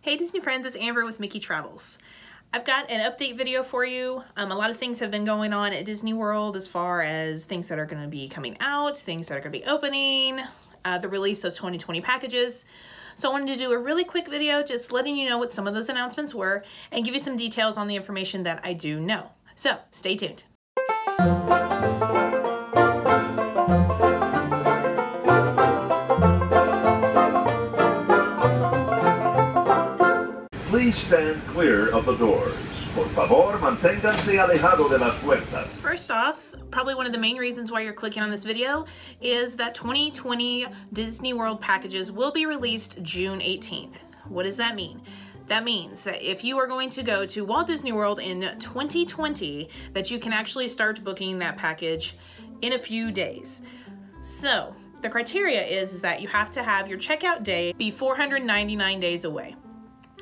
Hey Disney friends, it's Amber with Mickey Travels. I've got an update video for you. A lot of things have been going on at Disney World as far as things that are going to be coming out, things that are going to be opening, the release of 2020 packages. So I wanted to do a really quick video just letting you know what some of those announcements were and give you some details on the information that I do know. So stay tuned. Please stand clear of the doors. Por favor, manténganse alejado de las puertas. First off, probably one of the main reasons why you're clicking on this video is that 2020 Disney World packages will be released June 18th. What does that mean? That means that if you are going to go to Walt Disney World in 2020, that you can actually start booking that package in a few days. So the criteria is that you have to have your checkout day be 499 days away.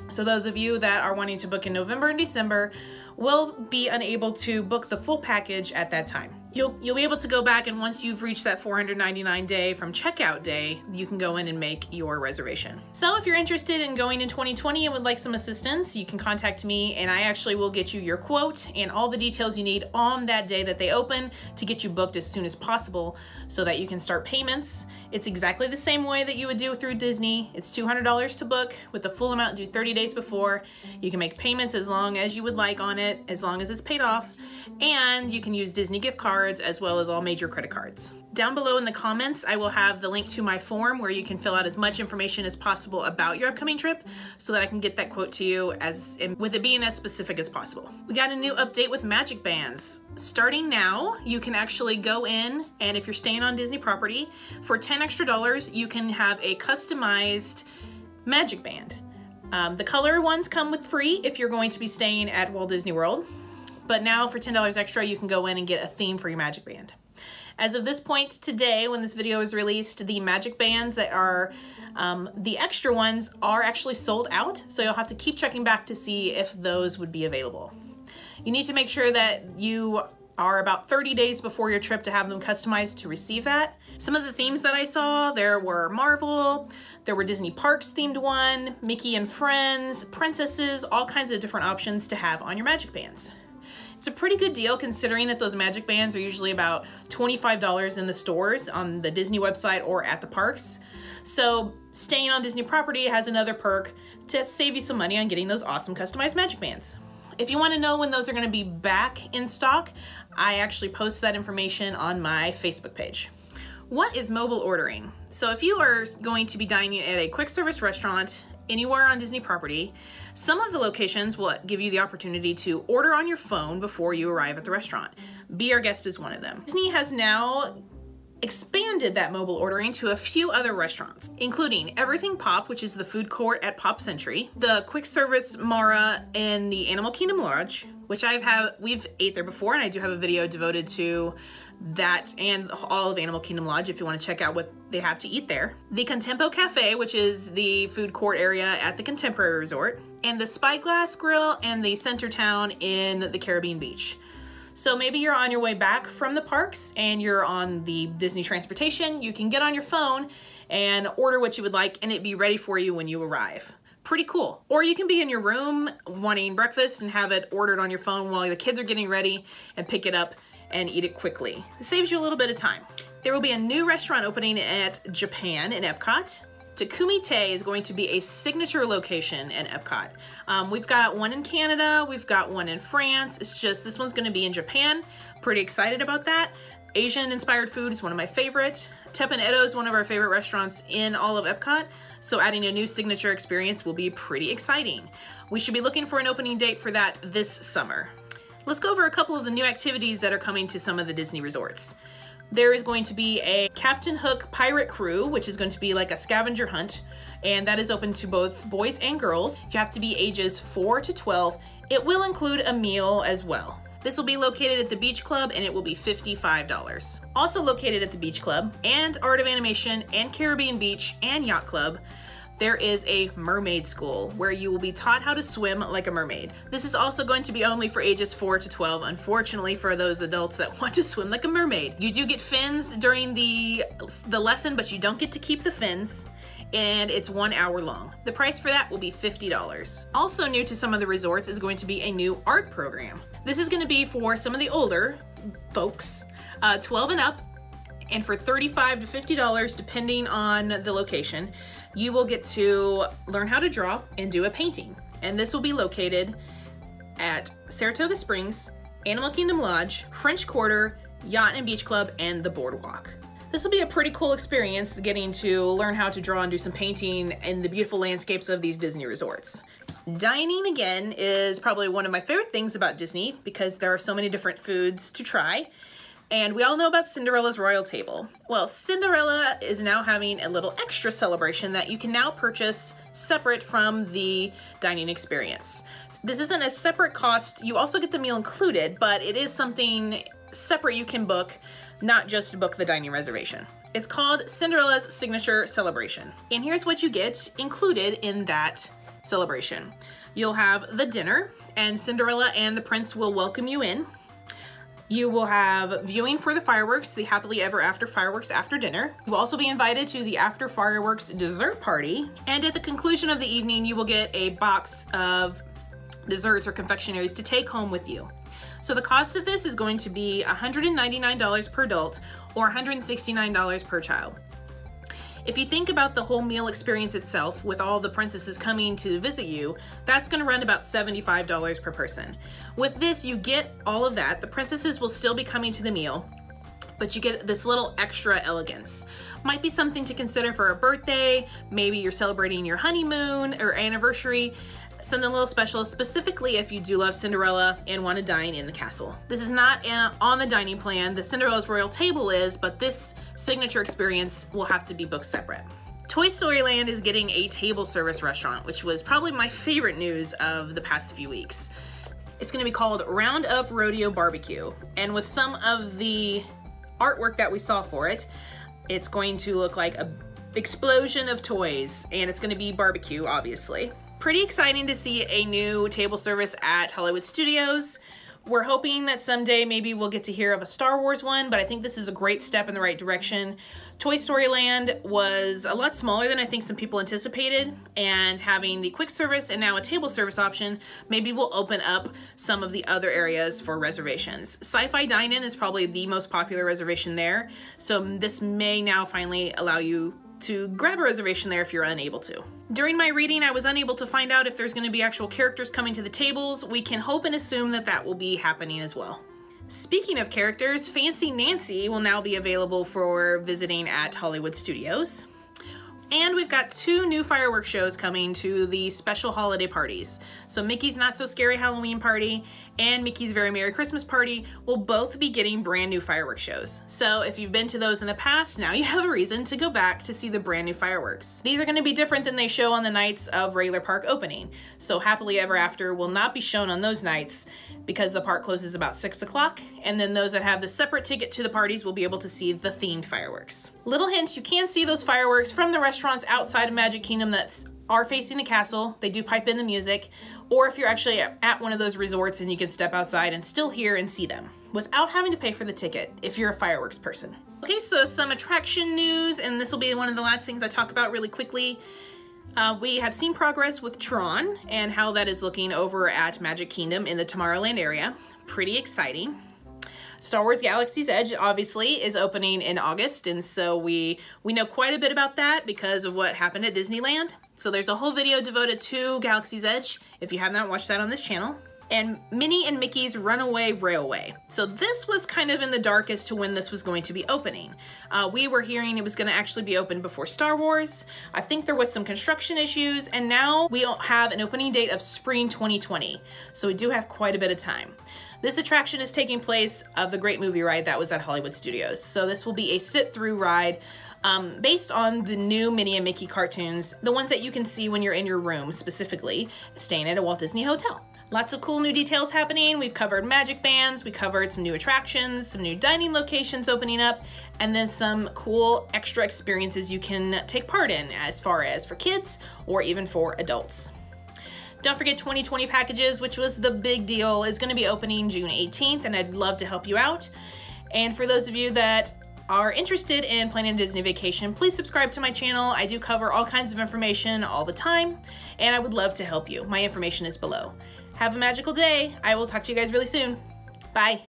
So those of you that are wanting to book in November and December will be unable to book the full package at that time. You'll be able to go back, and once you've reached that 499 day from checkout day, you can go in and make your reservation. So if you're interested in going in 2020 and would like some assistance, you can contact me and I actually will get you your quote and all the details you need on that day that they open to get you booked as soon as possible so that you can start payments. It's exactly the same way that you would do through Disney. It's $200 to book with the full amount due 30 days before. You can make payments as long as you would like on it, as long as it's paid off. And you can use Disney gift cards as well as all major credit cards. Down below in the comments, I will have the link to my form where you can fill out as much information as possible about your upcoming trip so that I can get that quote to you with it being as specific as possible. We got a new update with magic bands. Starting now, you can actually go in, and if you're staying on Disney property, for $10 extra, you can have a customized magic band. The color ones come with free if you're going to be staying at Walt Disney World. But now for $10 extra, you can go in and get a theme for your magic band. As of this point today, when this video is released, the magic bands that are the extra ones are actually sold out. So you'll have to keep checking back to see if those would be available. You need to make sure that you are about 30 days before your trip to have them customized to receive that. Some of the themes that I saw, there were Marvel, there were Disney Parks themed one, Mickey and Friends, princesses, all kinds of different options to have on your magic bands. It's a pretty good deal considering that those magic bands are usually about $25 in the stores on the Disney website or at the parks. So staying on Disney property has another perk to save you some money on getting those awesome customized magic bands. If you want to know when those are going to be back in stock, I actually post that information on my Facebook page. What is mobile ordering? So if you are going to be dining at a quick service restaurant anywhere on Disney property, some of the locations will give you the opportunity to order on your phone before you arrive at the restaurant. Be Our Guest is one of them. Disney has now expanded that mobile ordering to a few other restaurants, including Everything Pop, which is the food court at Pop Century, the quick service Mara in the Animal Kingdom Lodge, which we've ate there before, and I do have a video devoted to that and all of Animal Kingdom Lodge if you want to check out what they have to eat there. The Contempo Cafe, which is the food court area at the Contemporary Resort, and the Spyglass Grill and the Centertown in the Caribbean Beach. So maybe you're on your way back from the parks and you're on the Disney transportation, you can get on your phone and order what you would like and it be ready for you when you arrive. Pretty cool. Or you can be in your room wanting breakfast and have it ordered on your phone while the kids are getting ready and pick it up and eat it quickly. It saves you a little bit of time. There will be a new restaurant opening at Japan in Epcot. Takumi Ta is going to be a signature location in Epcot. We've got one in Canada, we've got one in France. It's just this one's going to be in Japan. Pretty excited about that. Asian inspired food is one of my favorite. Teppan Edo is one of our favorite restaurants in all of Epcot, so adding a new signature experience will be pretty exciting. We should be looking for an opening date for that this summer. Let's go over a couple of the new activities that are coming to some of the Disney resorts. There is going to be a Captain Hook Pirate Crew, which is going to be like a scavenger hunt, and that is open to both boys and girls. You have to be ages 4 to 12. It will include a meal as well. This will be located at the Beach Club and it will be $55. Also located at the Beach Club and Art of Animation and Caribbean Beach and Yacht Club, there is a mermaid school where you will be taught how to swim like a mermaid. This is also going to be only for ages 4 to 12, unfortunately for those adults that want to swim like a mermaid. You do get fins during the lesson, but you don't get to keep the fins. and it's 1 hour long. The price for that will be $50. Also new to some of the resorts is going to be a new art program. This is going to be for some of the older folks, 12 and up, and for $35 to $50 depending on the location, you will get to learn how to draw and do a painting. And this will be located at Saratoga Springs, Animal Kingdom Lodge, French Quarter, Yacht and Beach Club, and the Boardwalk. This will be a pretty cool experience, getting to learn how to draw and do some painting in the beautiful landscapes of these Disney resorts. Dining, again, is probably one of my favorite things about Disney because there are so many different foods to try. And we all know about Cinderella's Royal Table. Well, Cinderella is now having a little extra celebration that you can now purchase separate from the dining experience. This isn't a separate cost. You also get the meal included, but it is something separate you can book, not just book the dining reservation. It's called Cinderella's Signature Celebration. And here's what you get included in that celebration. You'll have the dinner, and Cinderella and the prince will welcome you in. You will have viewing for the fireworks, the happily ever after fireworks after dinner. You will also be invited to the after fireworks dessert party. And at the conclusion of the evening, you will get a box of desserts or confectionaries to take home with you. So the cost of this is going to be $199 per adult or $169 per child. If you think about the whole meal experience itself, with all the princesses coming to visit you, that's going to run about $75 per person. With this, you get all of that. The princesses will still be coming to the meal, but you get this little extra elegance. Might be something to consider for a birthday, maybe you're celebrating your honeymoon or anniversary, something a little special, specifically if you do love Cinderella and want to dine in the castle. This is not on the dining plan. The Cinderella's Royal Table is, but this signature experience will have to be booked separate. Toy Story Land is getting a table service restaurant, which was probably my favorite news of the past few weeks. It's going to be called Roundup, Rodeo, Barbeque. And with some of the artwork that we saw for it, it's going to look like an explosion of toys, and it's going to be barbecue, obviously. Pretty exciting to see a new table service at Hollywood Studios. We're hoping that someday maybe we'll get to hear of a Star Wars one, but I think this is a great step in the right direction. Toy Story Land was a lot smaller than I think some people anticipated, and having the quick service and now a table service option maybe will open up some of the other areas for reservations. Sci-Fi Dine-In is probably the most popular reservation there, so this may now finally allow you to grab a reservation there if you're unable to. During my reading, I was unable to find out if there's going to be actual characters coming to the tables. We can hope and assume that that will be happening as well. Speaking of characters, Fancy Nancy will now be available for visiting at Hollywood Studios. And we've got 2 new fireworks shows coming to the special holiday parties. So Mickey's Not So Scary Halloween Party and Mickey's Very Merry Christmas Party will both be getting brand new fireworks shows. So if you've been to those in the past, now you have a reason to go back to see the brand new fireworks. These are going to be different than they show on the nights of regular park opening. So Happily Ever After will not be shown on those nights because the park closes about 6 o'clock, and then those that have the separate ticket to the parties will be able to see the themed fireworks. Little hint, you can see those fireworks from the restaurants outside of Magic Kingdom that are facing the castle. They do pipe in the music, or if you're actually at one of those resorts and you can step outside and still hear and see them without having to pay for the ticket if you're a fireworks person. Okay, so some attraction news, and this will be one of the last things I talk about really quickly. We have seen progress with Tron and how that is looking over at Magic Kingdom in the Tomorrowland area. Pretty exciting. Star Wars Galaxy's Edge obviously is opening in August, and so we know quite a bit about that because of what happened at Disneyland. So there's a whole video devoted to Galaxy's Edge if you have not watched that on this channel. And Minnie and Mickey's Runaway Railway. So this was kind of in the dark as to when this was going to be opening. We were hearing it was going to actually be open before Star Wars. I think there was some construction issues, and now we have an opening date of spring 2020. So we do have quite a bit of time. This attraction is taking place of the Great Movie Ride that was at Hollywood Studios. So this will be a sit-through ride based on the new Minnie and Mickey cartoons, the ones that you can see when you're in your room, specifically staying at a Walt Disney Hotel. Lots of cool new details happening. We've covered magic bands, we covered some new attractions, some new dining locations opening up, and then some cool extra experiences you can take part in as far as for kids or even for adults. Don't forget 2020 Packages, which was the big deal, is going to be opening June 18th, and I'd love to help you out. And for those of you that are interested in planning a Disney vacation, please subscribe to my channel. I do cover all kinds of information all the time, and I would love to help you. My information is below. Have a magical day. I will talk to you guys really soon. Bye.